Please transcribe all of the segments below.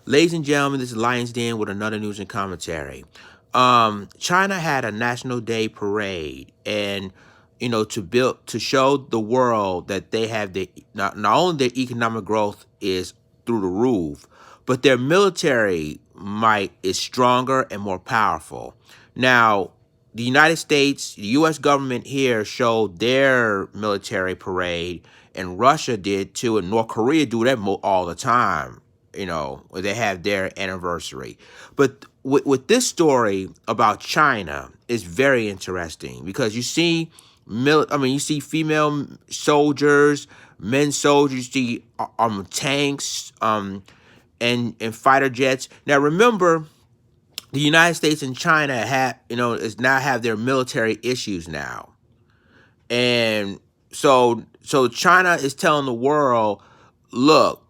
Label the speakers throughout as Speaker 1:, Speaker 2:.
Speaker 1: Ladies and gentlemen, this is Lions Den with another news and commentary. China had a National Day parade, and to show the world that they have not only their economic growth is through the roof, but their military might is stronger and more powerful. Now, the United States, the U.S. government here showed their military parade, and Russia did too, and North Korea do that all the time. They have their anniversary. But with this story about China is very interesting because you see, you see female soldiers, men soldiers, you see tanks, and fighter jets. Now remember, the United States and China is now have their military issues now, and so China is telling the world, look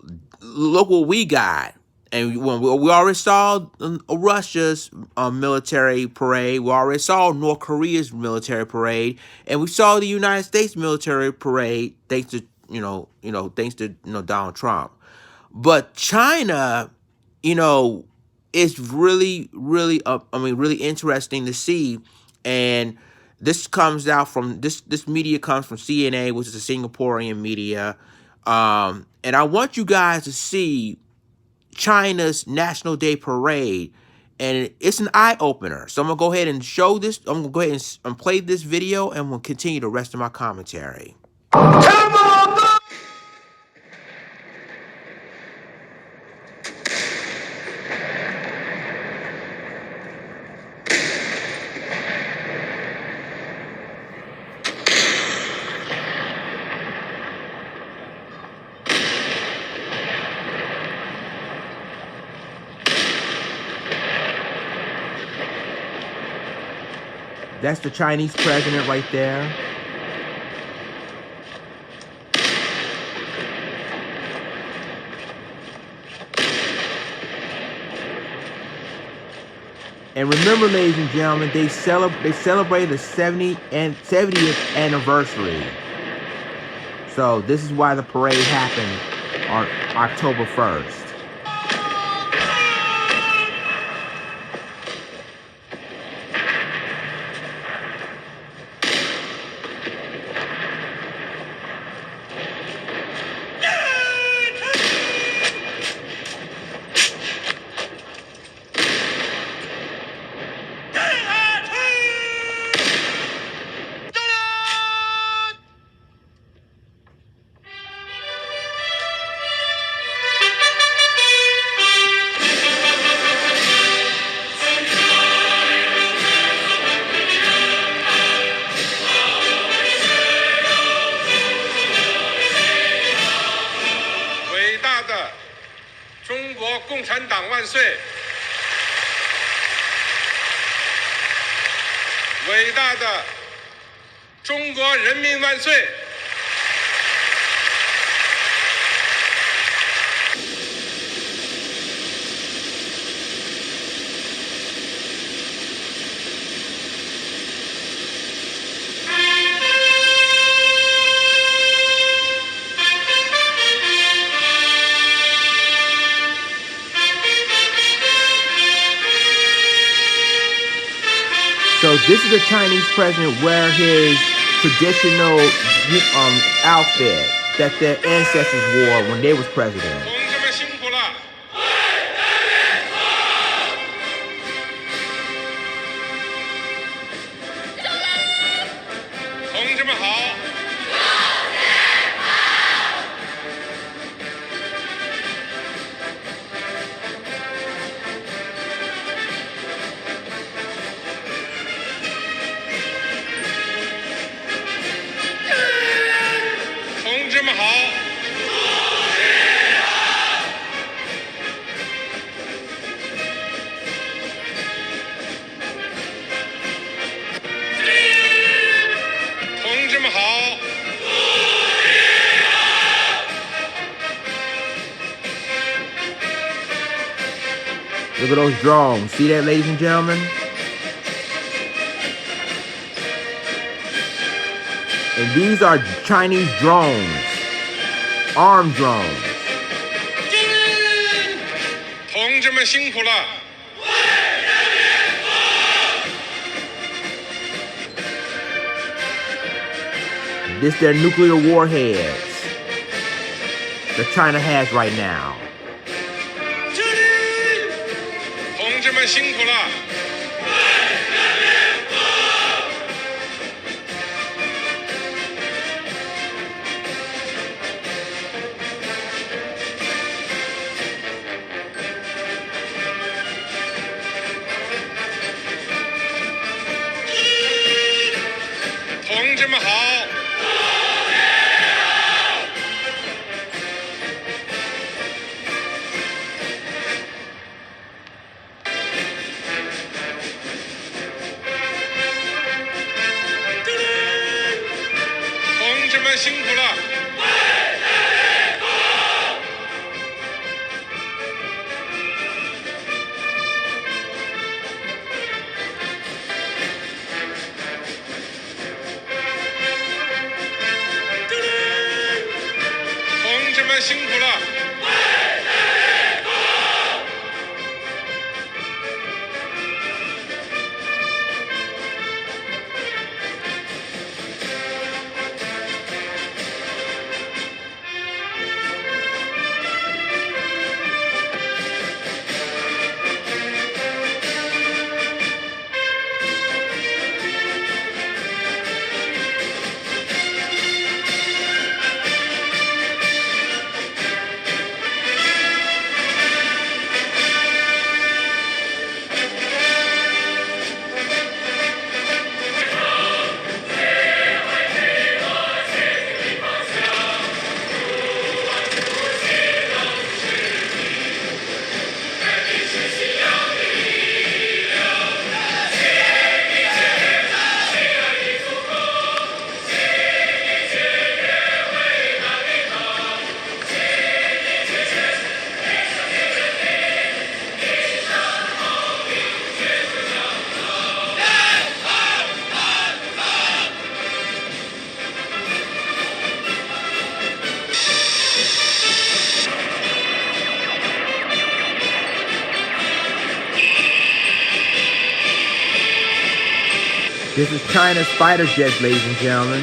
Speaker 1: what we got. And when we already saw Russia's military parade, we already saw North Korea's military parade, and we saw the United States military parade thanks to Donald Trump. But China, it's really, really, really interesting to see. And this comes out from this media comes from CNA, which is a Singaporean media. And I want you guys to see China's National Day parade, and it's an eye opener. So I'm gonna go ahead and show this. I'm gonna go ahead and play this video, and we'll continue the rest of my commentary. Come on! That's the Chinese president right there. And remember, ladies and gentlemen, they celebrated the 70th anniversary. So this is why the parade happened on October 1st.
Speaker 2: 伟大的中国人民万岁！
Speaker 1: So this is the Chinese president wearing his traditional outfit that their ancestors wore when they was president.
Speaker 2: 同志们辛苦了！同志们好！同志们好！ 同志们好！
Speaker 1: Look at those drones. See that, ladies and gentlemen? And these are Chinese drones. Armed drones.
Speaker 2: 同志们辛苦了。
Speaker 1: This their nuclear warheads that China has right now.
Speaker 2: 同志们辛苦了。同志们好。同志们辛苦了。同志们辛苦了。
Speaker 1: This is China's fighter jets, ladies and gentlemen.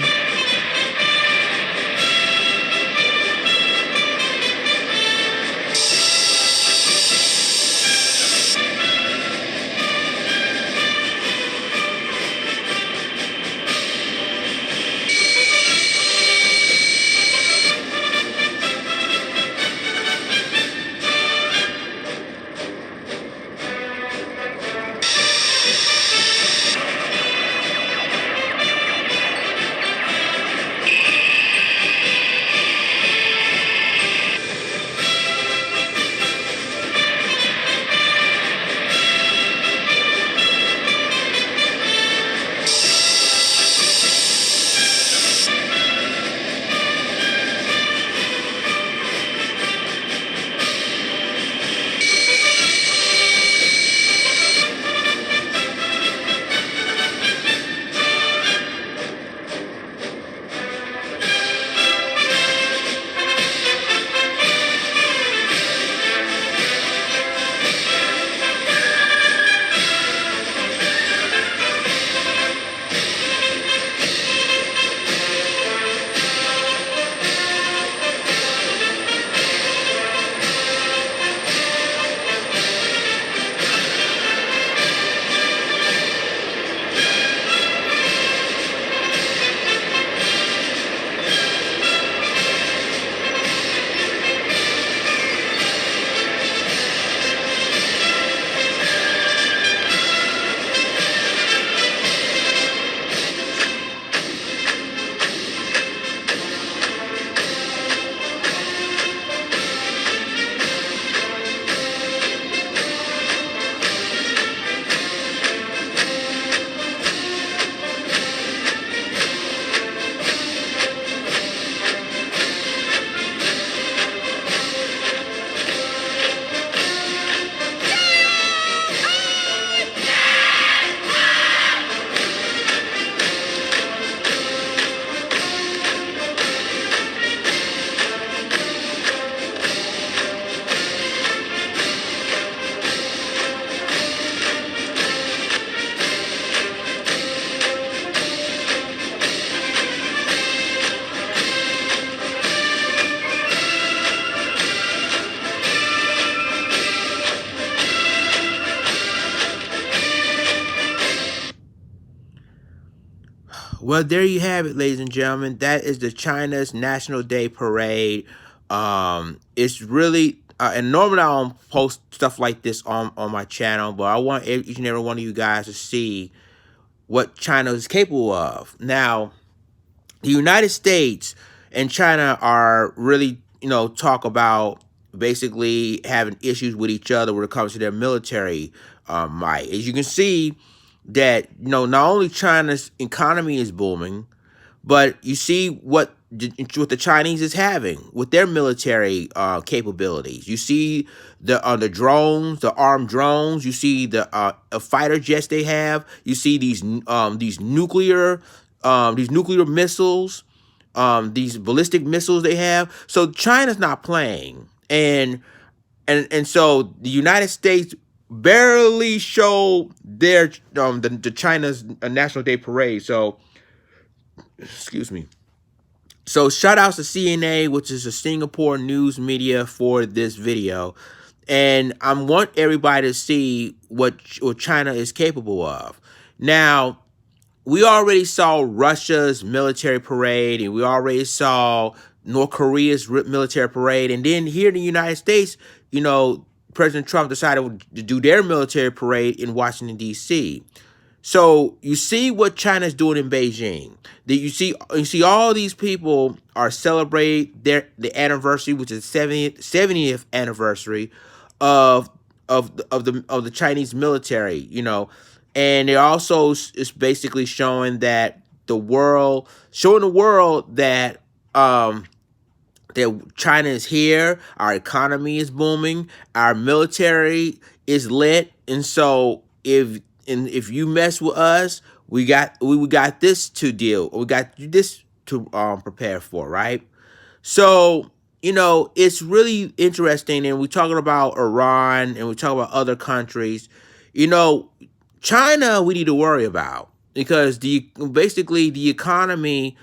Speaker 1: Well, there you have it, ladies and gentlemen. That is the China's National Day Parade. It's really and normally I don't post stuff like this on my channel, but I want each and every one of you guys to see what China is capable of. Now, the United States and China are really, talk about basically having issues with each other when it comes to their military might. As you can see, that not only China's economy is booming, but you see what the Chinese is having with their military capabilities. You see the drones, the armed drones. You see the fighter jets they have. You see these nuclear missiles, these ballistic missiles they have. So China's not playing, and so the United States barely show their the China's National Day Parade. So excuse me. So shout outs to CNA, which is a Singapore news media, for this video. And I want everybody to see what China is capable of. Now, we already saw Russia's military parade, and we already saw North Korea's military parade. And then here in the United States, President Trump decided to do their military parade in Washington, D.C. So you see what China's doing in Beijing. You see all these people are celebrate the anniversary, which is 70th anniversary of the Chinese military, and it also is basically showing that the world that that China is here, our economy is booming, our military is lit, and so if you mess with us, we got this to deal. We got this to prepare for, right? So it's really interesting, and we're talking about Iran, and we're talking about other countries. China we need to worry about, because basically the economy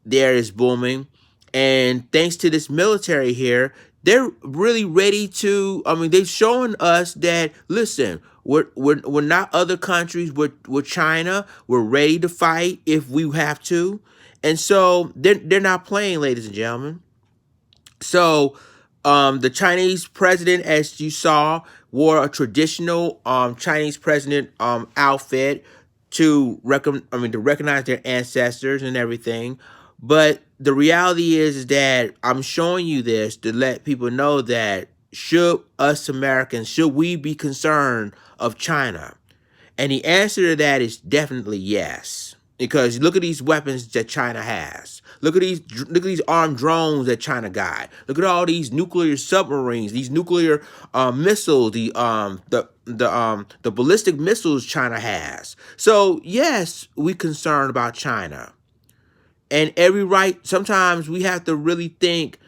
Speaker 1: there is booming, and thanks to this military here, they're really ready to. I mean, they've shown us that, listen, we're not other countries. We're China. We're ready to fight if we have to, and so they're not playing, ladies and gentlemen. So, the Chinese president, as you saw, wore a traditional Chinese president outfit to recognize their ancestors and everything. But the reality is that I'm showing you this to let people know that should we be concerned of China? And the answer to that is definitely yes. Because look at these weapons that China has. Look at these armed drones that China got. Look at all these nuclear submarines, these nuclear missiles, the ballistic missiles China has. So yes, we're concerned about China. And sometimes we have to really think,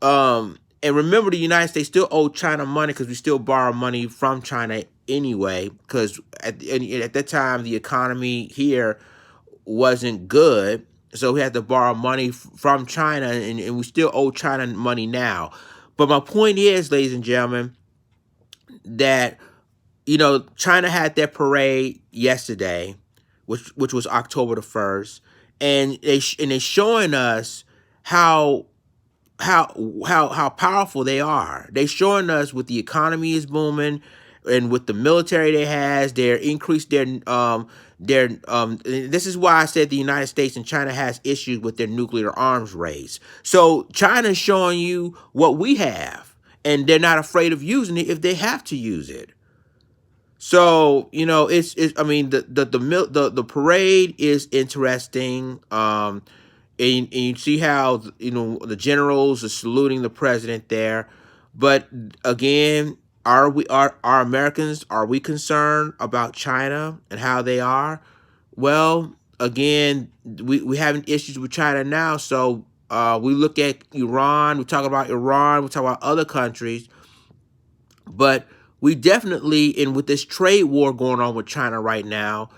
Speaker 1: and remember, the United States still owe China money because we still borrow money from China anyway, because at that time, the economy here wasn't good. So we had to borrow money from China, and we still owe China money now. But my point is, ladies and gentlemen, that, China had their parade yesterday, which was October the 1st. And they're showing us how powerful they are. They're showing us with the economy is booming, and with the military they has, they're increased their this is why I said the United States and China has issues with their nuclear arms race. So China's showing you what we have, and they're not afraid of using it if they have to use it. So it's I mean the parade is interesting, and you see how the generals are saluting the president there, but again, are Americans, are we concerned about China and how they are? Well, again, we having issues with China now, so we look at Iran, we talk about Iran, we talk about other countries, but we definitely, and with this trade war going on with China right now,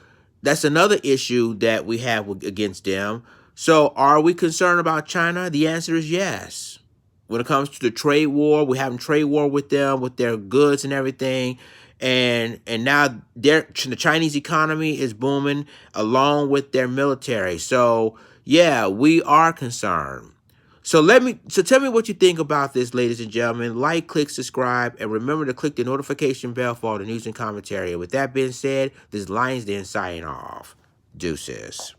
Speaker 1: that's another issue that we have against them. So are we concerned about China? The answer is yes. When it comes to the trade war, we're having trade war with them, with their goods and everything. and now the Chinese economy is booming along with their military. So yeah, we are concerned. So tell me what you think about this, ladies and gentlemen. Like, click, subscribe, and remember to click the notification bell for all the news and commentary. And with that being said, this is Lions Den signing off. Deuces.